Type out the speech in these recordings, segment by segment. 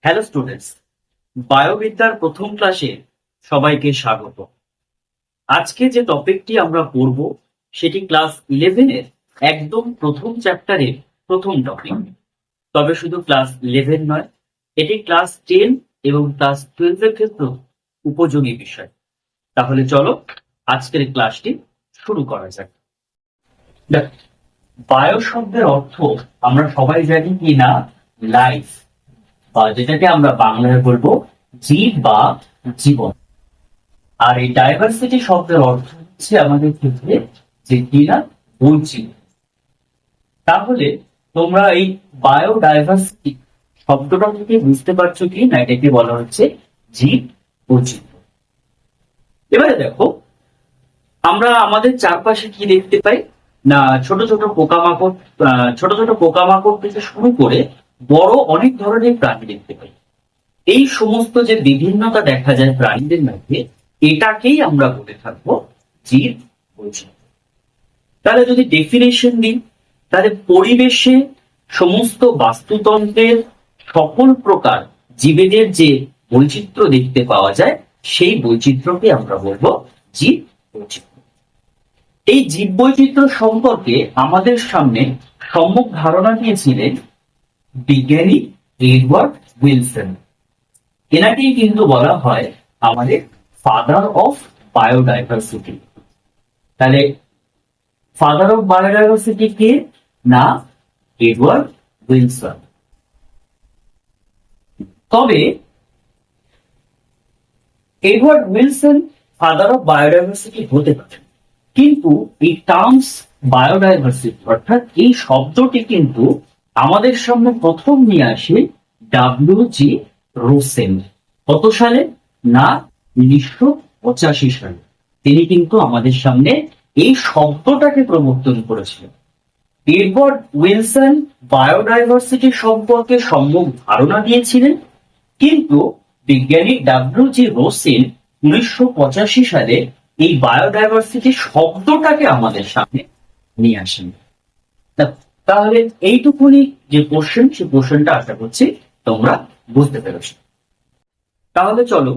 Hello students, বায়োবিদ্যার প্রথম ক্লাসে সবাইকে স্বাগত। আজকে যে টপিকটি আমরা পড়ব সেটি ক্লাস 11 এর একদম প্রথম চ্যাপ্টারের প্রথম টপিক। তবে শুধু ক্লাস 11 নয়, এটি ক্লাস 10 এবং ক্লাস 12 এর ক্ষেত্রেও উপযোগী বিষয়। তাহলে চলো আজকের ক্লাসটি শুরু করা যাক। বায়ো শব্দের অর্থ আমরা সবাই জানি কি না, লাইফ, বা যেটাকে আমরা বাংলায় বলবো জীব বা জীবন। আর এই ডাইভার্সিটি শব্দের অর্থ হচ্ছে আমাদের ক্ষেত্রে যে কিনা বৈচিত্র্য। তাহলে তোমরা এই বায়োডাইভার্সিটি শব্দটা থেকে বুঝতে পারছো কি না, এটাকে বলা হচ্ছে জীব বৈচিত্র্য। এবারে দেখো, আমরা আমাদের চারপাশে কি দেখতে পাই না, ছোট ছোট পোকামাকড়, ছোট ছোট পোকামাকড় থেকে শুরু করে বড় অনেক ধরনের প্রাণী দেখতে পাই। এই সমস্ত যে বিভিন্নতা দেখা যায় প্রাণীদের মধ্যে, এটাকেই আমরা বলে থাকবো জীব বৈচিত্র্য। তাহলে যদি ডেফিনেশন দিই, তাহলে পরিবেশে সমস্ত বাস্তুতন্ত্রের সকল প্রকার জীবেদের যে বৈচিত্র্য দেখতে পাওয়া যায়, সেই বৈচিত্র্যকে আমরা বলবো জীব বৈচিত্র্য। এই জীব বৈচিত্র্য সম্পর্কে আমাদের সামনে সম্যক ধারণা দিয়েছিলেন বিজ্ঞানী এডওয়ার্ড উইলসন। এনাকেই কিন্তু বলা হয় আমাদের ফাদার অফ বায়োডাইভার্সিটি। তাহলে ফাদার অফ বায়োডাইভার্সিটি কে না, এডওয়ার্ড উইলসন। তবে Edward Wilson father of biodiversity হতে পারে, কিন্তু এই টার্মস বায়োডাইভার্সিটি অর্থাৎ এই শব্দটি কিন্তু আমাদের সামনে প্রথম নিয়ে আসে ডাব্লিউ.জি. রোসেন। কত সালে না, 1985 সালে তিনি কিন্তু আমাদের সামনে এই শব্দটাকে প্রবর্তন করেছিলেন। এডওয়ার্ড উইলসন বায়োডাইভার্সিটি সম্পর্কে সম্যক ধারণা দিয়েছিলেন, কিন্তু বিজ্ঞানী ডাব্লিউ.জি. রোসেন 1985 সালে এই বায়োডাইভার্সিটি শব্দটাকে আমাদের সামনে নিয়ে আসেন। তাহলে এইটুকুনি যে কোশ্চেন, সেই কোশ্চেনটা আশা করছি তোমরা বুঝতে পেরেছ। তাহলে চলো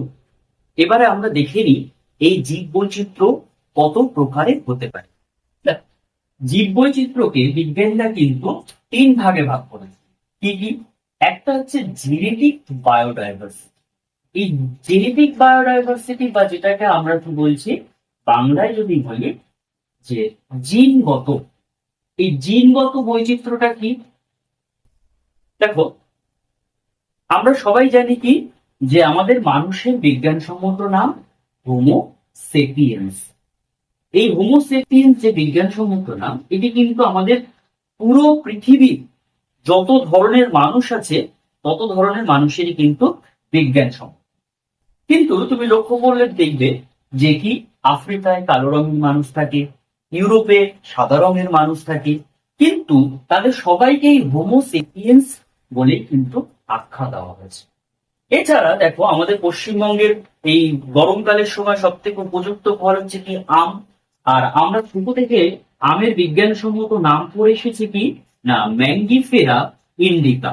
এবারে আমরা দেখে নিই এই জীব বৈচিত্র্য কত প্রকারের হতে পারে। জীব বৈচিত্র্যকে বিজ্ঞানীরা কিন্তু 3 ভাগে ভাগ করেছে। কি কি? একটা হচ্ছে জেনেটিক বায়োডাইভার্সিটি। এই জেনেটিক বায়োডাইভার্সিটি বা যেটাকে আমরা কি বলছি বাংলায় যদি বলি যে জিনগত, এই জিনগত বৈচিত্র্যটা কি? দেখো, আমরা সবাই জানি কি যে আমাদের মানুষের বিজ্ঞানসম্মত নাম হোমো সেপিয়েন্স। এই হোমো সেপিয়েন্স যে বিজ্ঞানসম্মত নাম, এটি কিন্তু আমাদের পুরো পৃথিবীর যত ধরনের মানুষ আছে তত ধরনের মানুষেরই কিন্তু বিজ্ঞানসম্মত। কিন্তু তুমি লক্ষ্য করলে দেখবে যে কি আফ্রিকায় কালো রঙের মানুষ থাকে, ইউরোপে সাদা রঙের মানুষ থাকে, কিন্তু তাদের সবাইকেই হোমো সেপিয়েন্স বলে কিন্তু আখ্যা দেওয়া হয়েছে। এছাড়া দেখো, আমাদের পশ্চিমবঙ্গের এই গরমকালের সময় সব থেকে উপযুক্ত ফল হচ্ছে কি আম। আর আমরা ছোট থেকে আমের বিজ্ঞানসম্মত নাম পড়ে এসেছি কি না, ম্যাঙ্গিফেরা ইন্ডিকা।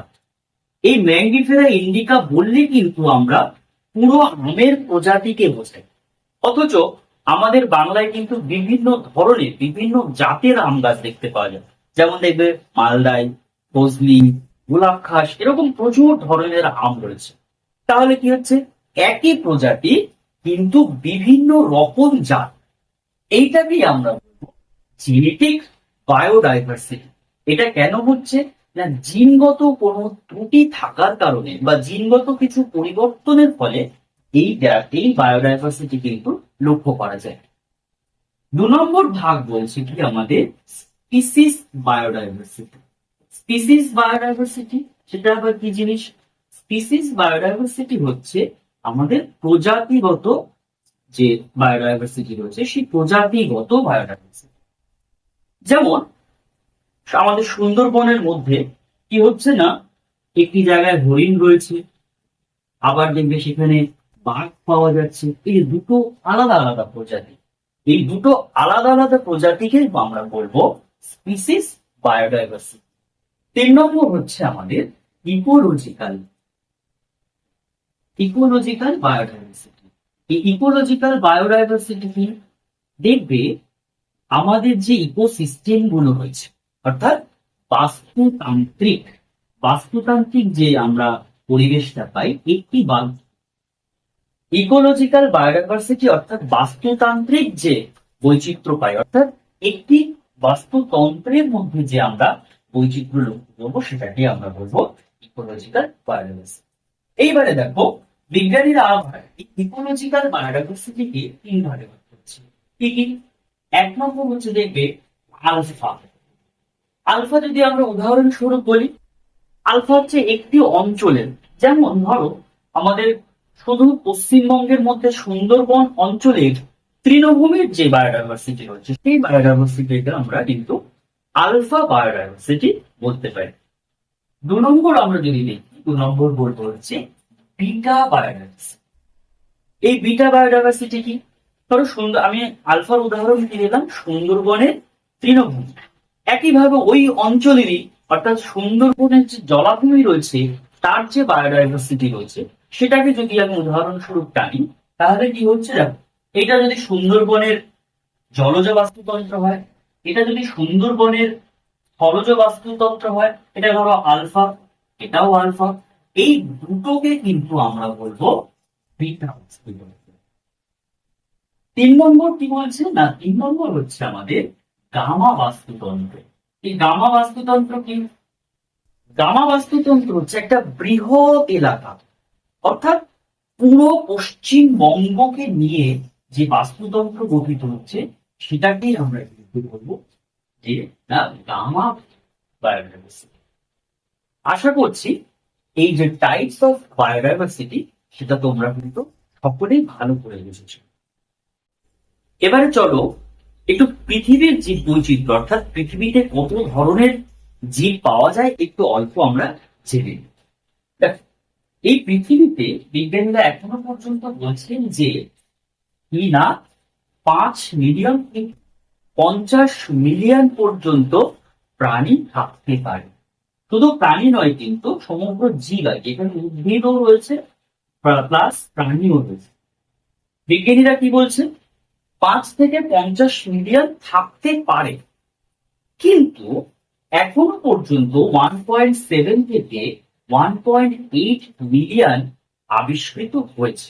এই ম্যাঙ্গিফেরা ইন্ডিকা বললে কিন্তু আমরা পুরো আমের প্রজাতিকে বোঝাই। অথচ আমাদের বাংলায় কিন্তু বিভিন্ন ধরনের বিভিন্ন জাতের আম গাছ দেখতে পাওয়া যায়। যেমন দেখবে মালদাই, ফজলি, গোলাপ খাস, এরকম প্রচুর ধরনের আম রয়েছে। তাহলে কি হচ্ছে, একই প্রজাতি কিন্তু বিভিন্ন রকম জাত। এইটাকেই আমরা বলবো জেনেটিক বায়োডাইভার্সিটি। এটা কেন হচ্ছে না, জিনগত কোনো ত্রুটি থাকার কারণে বা জিনগত কিছু পরিবর্তনের ফলে এই বায়োডাইভার্সিটি কিন্তু লক্ষ্য করা যায়। 2 নম্বর ভাগ বলছে কি আমাদের স্পিসিস বায়োডাইভার্সিটি। স্পিসিস বায়োডাইভার্সিটি সেটা আবার কি জিনিস? স্পিসিস বায়োডাইভার্সিটি হচ্ছে আমাদের প্রজাতিগত যে বায়োডাইভার্সিটি রয়েছে, সেই প্রজাতিগত বায়োডাইভার্সিটি। যেমন আমাদের সুন্দরবনের মধ্যে কি হচ্ছে না, একটি জায়গায় হরিণ রয়েছে, আবার দেখবে সেখানে বাঘ পাওয়া যাচ্ছে। এই দুটো আলাদা আলাদা প্রজাতি, এই দুটো আলাদা আলাদা প্রজাতিকে আমরা বলবো স্পিসিস বায়োডাইভার্সিটি। 3 নম্বর হচ্ছে আমাদের ইকোলজিক্যাল। Ecological biodiversity. এই ইকোলজিক্যাল বায়োডাইভার্সিটি কি? দেখবে আমাদের যে ইকোসিস্টেম গুলো রয়েছে, অর্থাৎ বাস্তুতান্ত্রিক বাস্তুতান্ত্রিক যে আমরা পরিবেশটা পাই, একটি ইকোলজিক্যাল বায়োডাইভার্সিটি অর্থাৎ বাস্তুতান্ত্রিক যে বৈচিত্র্য পাই, অর্থাৎ একটি বাস্তুতন্ত্রের মধ্যে যে আমরা বৈচিত্র্য লক্ষ্য করবো সেটাকে আমরা বলবো ইকোলজিক্যাল বায়োডাইভার্সিটি। এইবারে দেখো বিজ্ঞানীরা আবার ইকোলজিক্যাল বায়োডাইভার্সিটিকে তিন ভাগে ভাগ করছে। কি কি? এক নম্বর হচ্ছে দেখবে আলফা। আলফা যদি আমরা উদাহরণস্বরূপ বলি, আলফা হচ্ছে একটি অঞ্চলের, যেমন ধরো আমাদের শুধু পশ্চিমবঙ্গের মধ্যে সুন্দরবন অঞ্চলের তৃণভূমির যে বায়োডাইভার্সিটি রয়েছে সেই বায়োডাইভার্সিটিকে আমরা কিন্তু আলফা বায়োডাইভার্সিটি বলতে পারি। দু নম্বর আমরা যদি দেখি, দু নম্বর বলবো হচ্ছে বিটা বায়োডাইভার্সিটি। এই বিটা বায়োডাইভার্সিটি কি? ধরো আমি আলফার উদাহরণ দিয়ে দিলাম সুন্দরবনের তৃণভূমি। একইভাবে ওই অঞ্চলেরই অর্থাৎ সুন্দরবনের যে জলাভূমি রয়েছে তার যে বায়োডাইভার্সিটি রয়েছে সেটাকে যদি আমি উদাহরণস্বরূপ টানি, তাহলে কি হচ্ছে দেখো, এটা যদি সুন্দরবনের জলজ বাস্তুতন্ত্র হয়, এটা যদি সুন্দরবনের স্থলজ বাস্তুতন্ত্র হয়, এটা ধরো আলফা, এটাও আলফা। এই দুটোকে কিন্তু আমরা বলবো বিটা বাস্তুতন্ত্র। তিন নম্বর কি বলছে না, তিন নম্বর হচ্ছে আমাদের গামা বাস্তুতন্ত্র। এই গামা বাস্তুতন্ত্র কি? গামা বাস্তুতন্ত্র হচ্ছে একটা বৃহৎ এলাকা, অর্থাৎ পুরো পশ্চিমবঙ্গকে নিয়ে যে বাস্তুতন্ত্র গঠিত হচ্ছে সেটাকেই আমরা কিন্তু বলবো যে না গামা বায়োডাইভার্সিটি। আশা করছি এই যে টাইপস অফ বায়োডাইভার্সিটি সেটা তোমরা কিন্তু সকলেই ভালো করে বুঝেছো। এবারে চলো একটু পৃথিবীর জীব বৈচিত্র্য অর্থাৎ পৃথিবীতে কত ধরনের জীব পাওয়া যায় একটু অল্প আমরা জেনে নিই। এই পৃথিবীতে বিজ্ঞানীরা এখনো পর্যন্ত বলছেন যে কি না 5 মিলিয়ন থেকে 50 মিলিয়ন পর্যন্ত প্রাণী থাকতে পারে। শুধু প্রাণী নয় কিন্তু সমগ্র জীব আছে, এখানে উদ্ভিদও রয়েছে প্লাস প্রাণীও রয়েছে। বিজ্ঞানীরা কি বলছেন? 5 থেকে 50 মিলিয়ন থাকতে পারে, কিন্তু এখনো পর্যন্ত 1.7 থেকে 1.8 মিলিয়ন আবিষ্কৃত হয়েছে।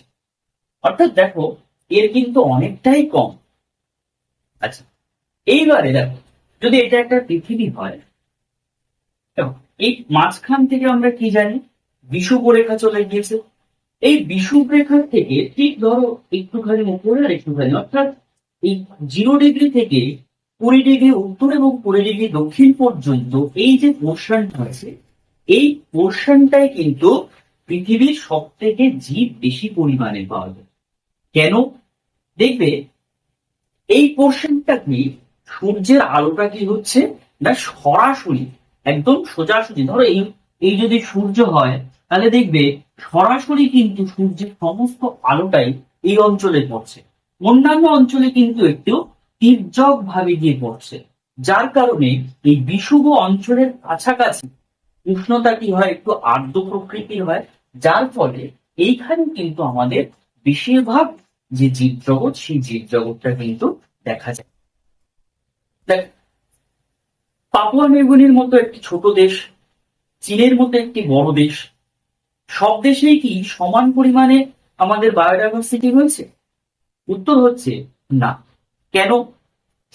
অর্থাৎ দেখো এর কিন্তু অনেকটাই কম। আচ্ছা, এইবারে দেখো যদি এটা একটা পৃথিবী হয়, এই মাঝখান থেকে আমরা কি জানি? বিষুব রেখা চলে গিয়েছে। এই বিষুব রেখার থেকে ঠিক ধরো একটুখানি উপরে আর একটুখানি, অর্থাৎ এই 0 ডিগ্রি থেকে 20 ডিগ্রি উত্তর এবং 20 ডিগ্রি দক্ষিণ পর্যন্ত এই যে পোর্শনটা আছে, এই পোর্শনটাই কিন্তু পৃথিবীর সব থেকে জীব বেশি পরিমাণে পাওয়া যায়। কেন? দেখবে এই পোর্শনটা কি সূর্যের আলোটা কি হচ্ছে না সরাসরি একদম সোজাসুজি, ধরো এই এই যদি সূর্য হয় তাহলে দেখবে সরাসরি কিন্তু সূর্যের সমস্ত আলোটাই এই অঞ্চলে পড়ছে। অন্যান্য অঞ্চলে কিন্তু একটু তির্যক ভাবে গিয়ে পড়ছে, যার কারণে এই বিষুব অঞ্চলের কাছাকাছি উষ্ণতা কি হয় একটু আর্দ্র প্রকৃতির হয়, যার ফলে এইখানে কিন্তু আমাদের বেশিরভাগ যে জীবজগৎ সেই জীবজগৎটা কিন্তু দেখা যায়। দেখ, পাপুয়া নিউগিনির মতো একটি ছোট দেশ, চীনের মতো একটি বড় দেশ, সব দেশেই কি সমান পরিমাণে আমাদের বায়োডাইভার্সিটি রয়েছে? উত্তর হচ্ছে না। কেন?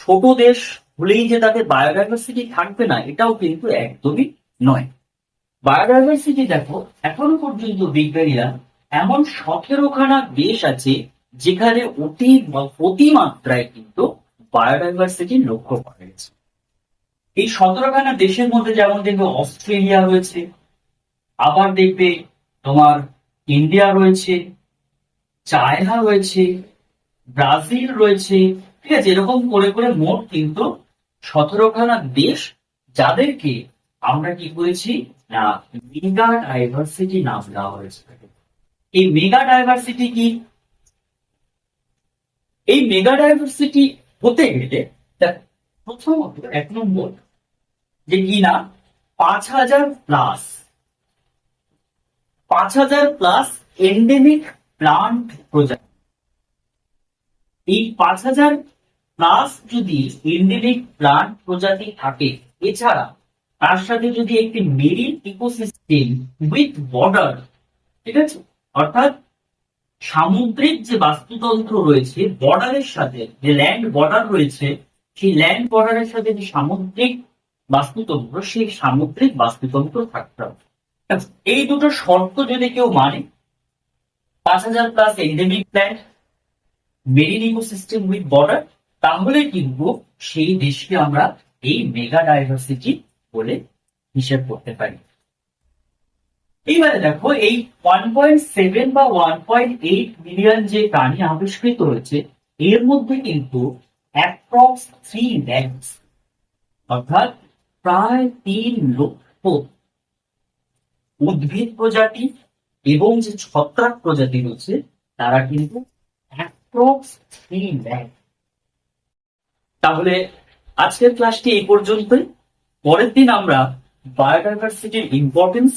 ছোট দেশ হলেই যে তাদের বায়োডাইভার্সিটি থাকবে না এটাও কিন্তু একদমই নয়। বায়োডাইভার্সিটি দেখো এখনো পর্যন্ত বিজ্ঞানীরা এমন 17খানা দেশ আছে যেখানে অতিমাত্রায় কিন্তু বায়োডাইভার্সিটি লক্ষ্য করা গেছে। এই 17খানা দেশের মধ্যে যেমন দেখবে অস্ট্রেলিয়া রয়েছে, আবার দেখবে তোমার ইন্ডিয়া রয়েছে, চায়না রয়েছে, ব্রাজিল রয়েছে, ঠিক আছে? এরকম করে করে মোট কিন্তু 17খানা দেশ, যাদেরকে আমরা কি করেছি না মেগা ডাইভার্সিটি নাম দেওয়া হয়েছে। এই মেগা ডাইভার্সিটি কি? এই মেগা ডাইভার্সিটি হতে গেলে প্রথমত 1 নম্বর যে কি না 5,000 প্লাস এন্ডেমিক প্লান্ট প্রজাতি। এই 5,000 প্লাস যদি এন্ডেমিক প্লান্ট প্রজাতি থাকে, এছাড়া তার সাথে যদি একটি মেরিন ইকোসিস্টেম উইথ বর্ডার, ঠিক আছে, অর্থাৎ সামুদ্রিক যে বাস্তুতন্ত্র রয়েছে বর্ডারের সাথে, যে ল্যান্ড বর্ডার রয়েছে সেই ল্যান্ড বর্ডারের সাথে যে সামুদ্রিক বাস্তুতন্ত্র, সেই সামুদ্রিক বাস্তুতন্ত্র থাকতে হবে। এই দুটো শর্ত যদি কেউ মানে, 5,000 plus endemic plant, marine ecosystem with border, তাহলে কিন্তু সেই দেশকে আমরা এই মেগা ডাইভার্সিটি বলে হিসেব করতে পারি। এইবারে দেখো, এই 1.7 বা 1.8 মিলিয়ন যে প্রাণী আবিষ্কৃত হয়েছে, এর মধ্যে কিন্তু অ্যাপ্রক্স 3 ল্যাক্স, অর্থাৎ প্রায় 3 লক্ষ উদ্ভিদ প্রজাতি এবং যে ছত্রাক প্রজাতি রয়েছে তারা কিন্তু অ্যাপ্রক্স 3 ল্যাক। তাহলে আজকের ক্লাসটি এই পর্যন্তই। পরের দিন আমরা বায়োডাইভার্সিটির ইম্পর্টেন্স,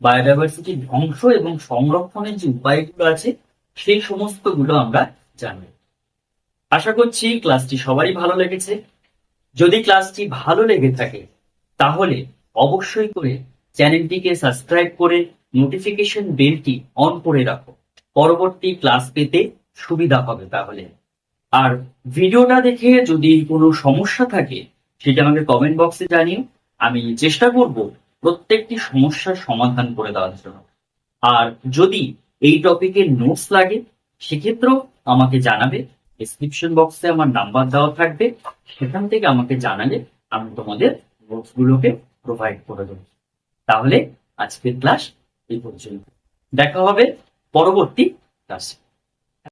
বায়োডাইভার্সিটির ধ্বংস এবং সংরক্ষণের যে উপায়গুলো আছে সেই সমস্ত গুলো আমরা জানব। আশা করছি ক্লাসটি সবারই ভালো লেগেছে। যদি ক্লাসটি ভালো লেগে থাকে তাহলে অবশ্যই করে চ্যানেলটিকে সাবস্ক্রাইব করে নোটিফিকেশন বেলটি অন করে রাখো, পরবর্তী ক্লাস পেতে সুবিধা হবে তাহলে। আর ভিডিওটা দেখে যদি কোনো সমস্যা থাকে সেটা আমাকে কমেন্ট বক্সে জানিও, আমি চেষ্টা করব প্রত্যেকটি সমস্যার সমাধান করে দেওয়ার জন্য। আর যদি এই টপিকের নোটস লাগে সেক্ষেত্রেও আমাকে জানাবে, ডেসক্রিপশন বক্সে আমার নাম্বার দেওয়া থাকবে, সেখান থেকে আমাকে জানালে আমি তোমাদের নোটস গুলোকে প্রোভাইড করে দেবো। তাহলে আজকের ক্লাস এই পর্যন্ত, দেখা হবে পরবর্তী ক্লাসে।